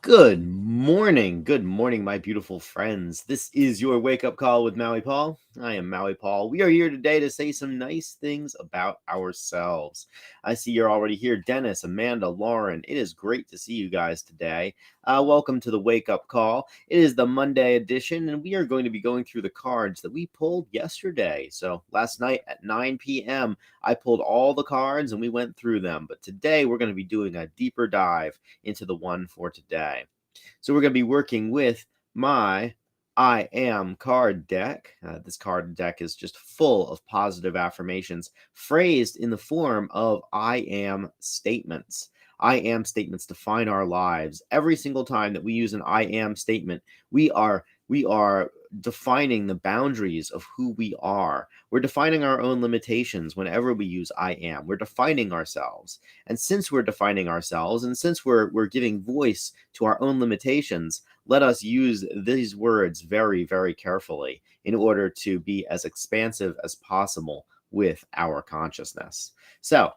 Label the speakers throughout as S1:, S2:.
S1: Good morning, my beautiful friends. This is your wake up call with Maui Paul. I am Maui Paul. We are here today to say some nice things about ourselves. I see you're already here, Dennis, Amanda, Lauren. It is great to see you guys today. Welcome to the wake up call. It is the Monday edition, and we are going to be going through the cards that we pulled yesterday. So last night at 9 p.m., I pulled all the cards and we went through them. But today we're going to be doing a deeper dive into the one for today. So we're going to be working with my I am card deck. This card deck is just full of positive affirmations phrased in the form of I am statements. I am statements define our lives. Every single time that we use an I am statement, we are defining the boundaries of who we are. We're defining our own limitations whenever we use I am. We're defining ourselves. And since we're defining ourselves and since we're giving voice to our own limitations, let us use these words very, very carefully in order to be as expansive as possible with our consciousness. So,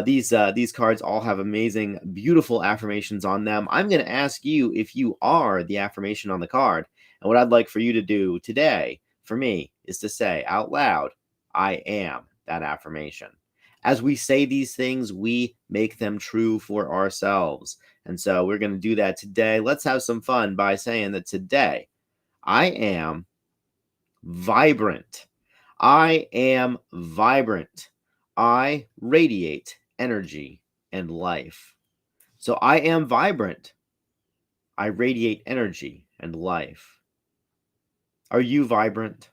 S1: these cards all have amazing, beautiful affirmations on them. I'm going to ask you if you are the affirmation on the card. And what I'd like for you to do today, for me, is to say out loud, I am that affirmation. As we say these things, we make them true for ourselves. And so we're going to do that today. Let's have some fun by saying that today, I am vibrant. I am vibrant. I radiate energy and life. So I am vibrant. I radiate energy and life. Are you vibrant?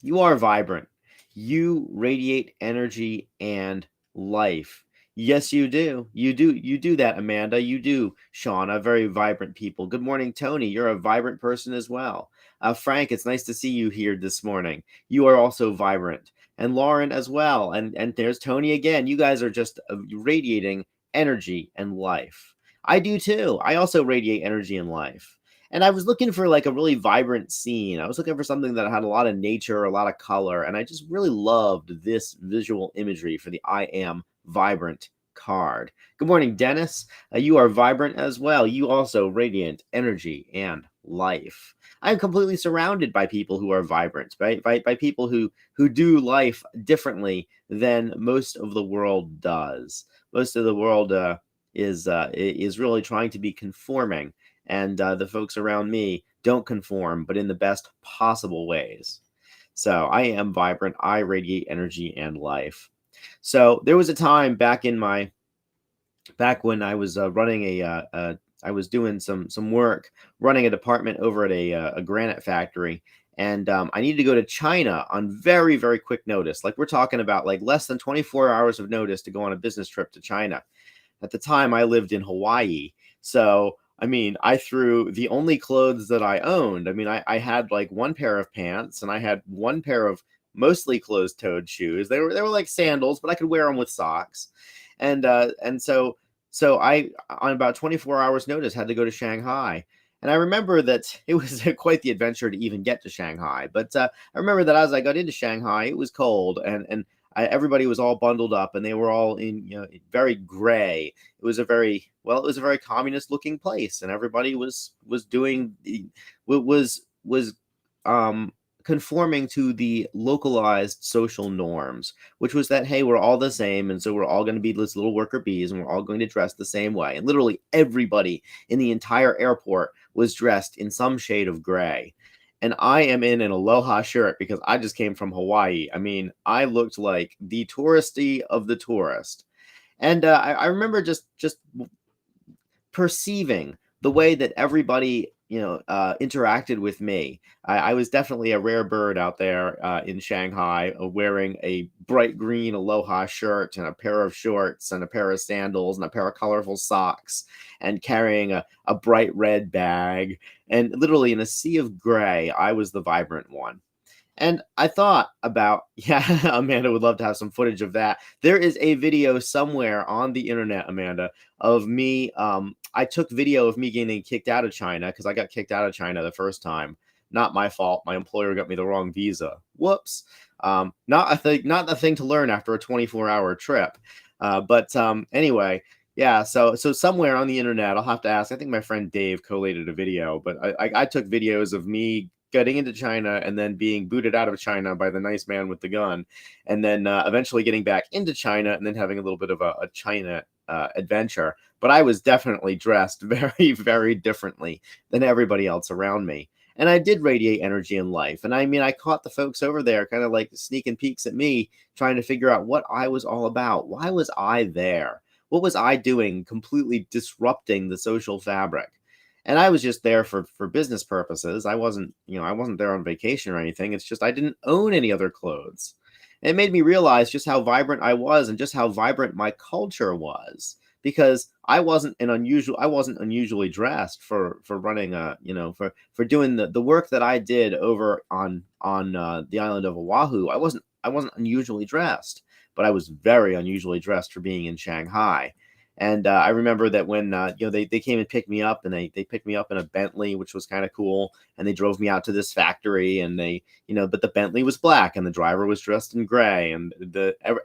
S1: You are vibrant. You radiate energy and life. Yes, you do. You do that, Amanda. You do, Shauna. Very vibrant people. Good morning, Tony. You're a vibrant person as well. Frank, it's nice to see you here this morning. You are also vibrant. And Lauren as well. And there's Tony again. You guys are just radiating energy and life. I do too. I also radiate energy and life. And I was looking for like a really vibrant scene. I was looking for something that had a lot of nature, a lot of color, and I just really loved this visual imagery for the I am vibrant card. Good morning, Dennis. You are vibrant as well. You also radiant energy and life. I'm completely surrounded by people who are vibrant, by people who do life differently than most of the world does. Most of the world is really trying to be conforming, and the folks around me don't conform, but in the best possible ways. So I am vibrant. I radiate energy and life. So there was a time back when I was running I was doing some work running a department over at a granite factory, and I needed to go to China on very, very quick notice. Like we're talking about like less than 24 hours of notice to go on a business trip to China. At the time, I lived in Hawaii, so I mean, I threw the only clothes that I owned. I mean, I had like one pair of pants and I had one pair of mostly closed-toed shoes. They were like sandals, but I could wear them with socks. And so I on about 24 hours notice had to go to Shanghai. And I remember that it was quite the adventure to even get to Shanghai. But I remember that as I got into Shanghai, it was cold and everybody was all bundled up and they were all in very gray. It was a very communist looking place, and everybody was doing was um conforming to the localized social norms, which was that, hey, we're all the same, and so we're all going to be these little worker bees, and we're all going to dress the same way. And literally everybody in the entire airport was dressed in some shade of gray. And I am in an aloha shirt because I just came from Hawaii. I mean, I looked like the touristy of the tourist. And I remember just perceiving the way that everybody interacted with me. I was definitely a rare bird out there in Shanghai, wearing a bright green aloha shirt and a pair of shorts and a pair of sandals and a pair of colorful socks, and carrying a bright red bag, and literally in a sea of gray. I was the vibrant one. And I thought about, yeah, Amanda would love to have some footage of that. There is a video somewhere on the internet, Amanda, of me. I took video of me getting kicked out of China because I got kicked out of China the first time. Not my fault. My employer got me the wrong visa. Whoops. Not a thing to learn after a 24-hour trip. But anyway, Yeah, so somewhere on the internet, I'll have to ask. I think my friend Dave collated a video, but I took videos of me getting into China and then being booted out of China by the nice man with the gun, and then eventually getting back into China and then having a little bit of a China adventure. But I was definitely dressed very, very differently than everybody else around me. And I did radiate energy and life. And I mean, I caught the folks over there kind of like sneaking peeks at me, trying to figure out what I was all about. Why was I there? What was I doing completely disrupting the social fabric? And I was just there for business purposes. I wasn't, I wasn't there on vacation or anything. It's just I didn't own any other clothes. And it made me realize just how vibrant I was and just how vibrant my culture was because I wasn't unusually dressed for running for doing the work that I did over on the island of Oahu. I wasn't unusually dressed, but I was very unusually dressed for being in Shanghai. And I remember that when they came and picked me up, and they picked me up in a Bentley, which was kind of cool, and they drove me out to this factory, and but the Bentley was black, and the driver was dressed in gray, and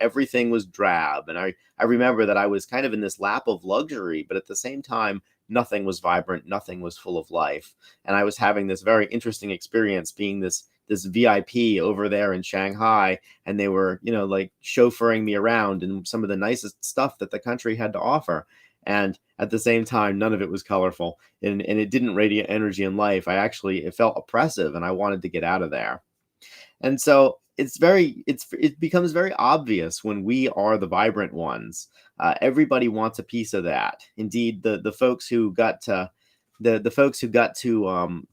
S1: everything was drab. And I remember that I was kind of in this lap of luxury, but at the same time, nothing was vibrant, nothing was full of life, and I was having this very interesting experience being this VIP over there in Shanghai, and they were, like chauffeuring me around and some of the nicest stuff that the country had to offer. And at the same time, none of it was colorful and it didn't radiate energy and life. It felt oppressive and I wanted to get out of there. And so it becomes very obvious when we are the vibrant ones. Everybody wants a piece of that. Indeed, the folks who got to the folks who got to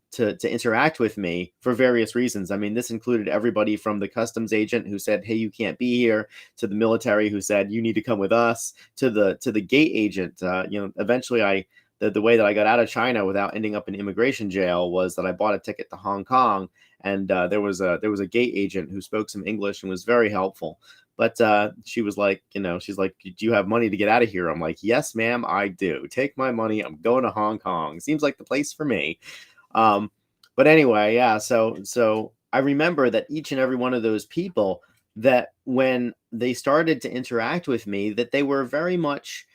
S1: interact with me for various reasons. I mean, this included everybody from the customs agent who said, "Hey, you can't be here," to the military who said, "You need to come with us," to the gate agent. Eventually, the way that I got out of China without ending up in immigration jail was that I bought a ticket to Hong Kong, and there was a gate agent who spoke some English and was very helpful. But she was like, she's like, "Do you have money to get out of here?" I'm like, "Yes, ma'am, I do. Take my money. I'm going to Hong Kong. Seems like the place for me." Um, but anyway, yeah. So I remember that each and every one of those people, that when they started to interact with me, that they were very much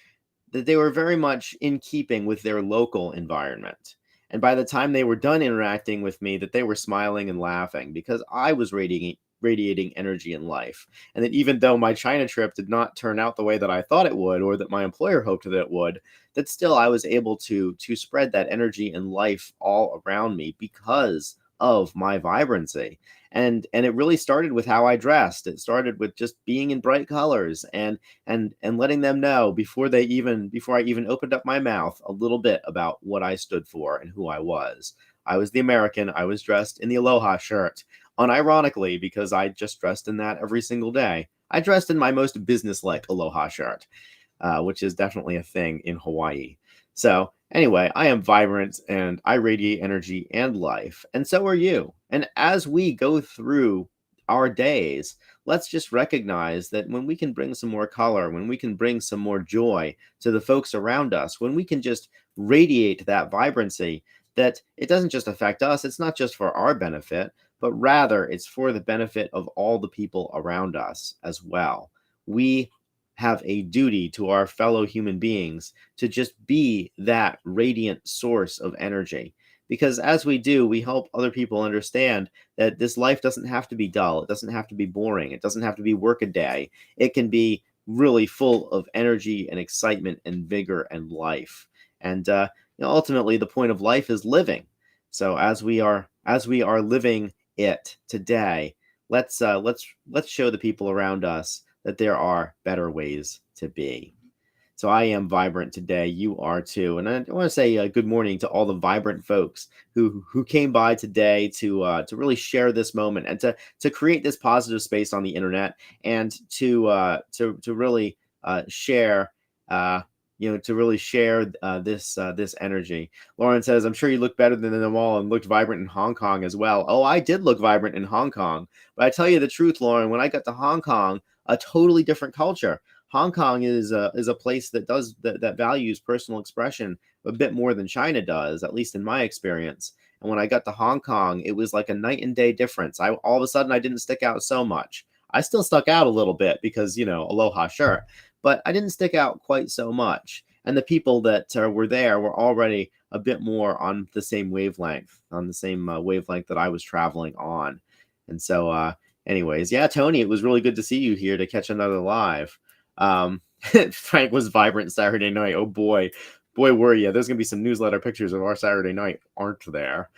S1: in keeping with their local environment. And by the time they were done interacting with me, that they were smiling and laughing because I was radiating energy and life. And that even though my China trip did not turn out the way that I thought it would, or that my employer hoped that it would, that still I was able to spread that energy and life all around me because of my vibrancy. And it really started with how I dressed. It started with just being in bright colors and letting them know before I even opened up my mouth a little bit about what I stood for and who I was. I was the American. I was dressed in the Aloha shirt, unironically, because I just dressed in that every single day. I dressed in my most business-like Aloha shirt, which is definitely a thing in Hawaii. So anyway, I am vibrant and I radiate energy and life, and so are you. And as we go through our days, let's just recognize that when we can bring some more color, when we can bring some more joy to the folks around us, when we can just radiate that vibrancy, that it doesn't just affect us, it's not just for our benefit, but rather it's for the benefit of all the people around us as well. We have a duty to our fellow human beings to just be that radiant source of energy. Because as we do, we help other people understand that this life doesn't have to be dull. It doesn't have to be boring. It doesn't have to be work a day. It can be really full of energy and excitement and vigor and life. And ultimately, the point of life is living. So as we are living it today, let's show the people around us that there are better ways to be. So I am vibrant today. You are too, and I want to say good morning to all the vibrant folks who came by today to really share this moment and to create this positive space on the internet and to really share. To really share this energy. Lauren says, "I'm sure you look better than them all and looked vibrant in Hong Kong as well." Oh, I did look vibrant in Hong Kong, but I tell you the truth, Lauren. When I got to Hong Kong, a totally different culture. Hong Kong is a place that values personal expression a bit more than China does, at least in my experience. And when I got to Hong Kong, it was like a night and day difference. I all of a sudden I didn't stick out so much. I still stuck out a little bit because aloha shirt, but I didn't stick out quite so much. and the people that were there were already a bit more on the same wavelength, wavelength that I was traveling on. And so, anyways, yeah, Tony, it was really good to see you here to catch another live. Um, Frank was vibrant Saturday night. Oh boy, boy, were you? There's gonna be some newsletter pictures of our Saturday night, aren't there?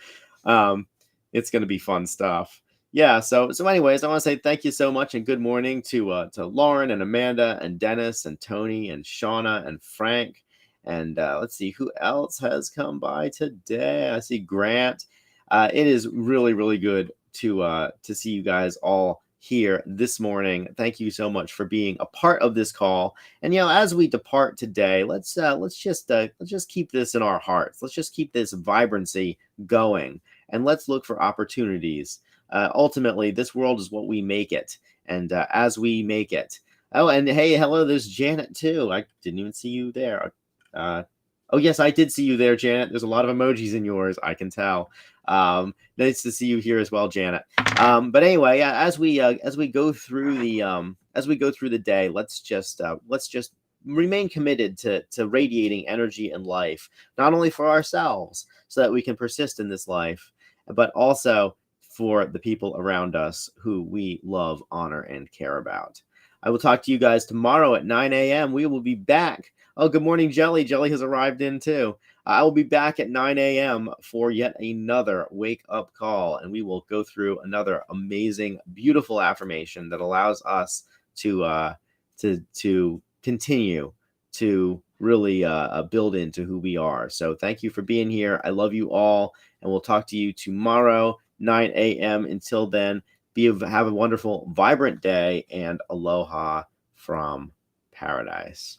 S1: Um, it's gonna be fun stuff. Yeah. So anyways, I want to say thank you so much and good morning to Lauren and Amanda and Dennis and Tony and Shauna and Frank. And let's see who else has come by today. I see Grant. It is really, really good to see you guys all here this morning. Thank you so much for being a part of this call. And as we depart today, let's just keep this in our hearts. Let's just keep this vibrancy going, and let's look for opportunities. Ultimately, this world is what we make it, and as we make it. Oh, and hey, hello, there's Janet too. I didn't even see you there. Oh yes, I did see you there, Janet. There's a lot of emojis in yours, I can tell. Nice to see you here as well, Janet. But anyway, as we go through the day, let's just remain committed to radiating energy and life, not only for ourselves, so that we can persist in this life, but also for the people around us who we love, honor, and care about. I will talk to you guys tomorrow at 9 a.m. We will be back. Oh, good morning, Jelly. Jelly has arrived in too. I will be back at 9 a.m. for yet another wake up call, and we will go through another amazing, beautiful affirmation that allows us to continue to really build into who we are. So thank you for being here. I love you all, and we'll talk to you tomorrow, 9 a.m. Until then, have a wonderful, vibrant day, and aloha from paradise.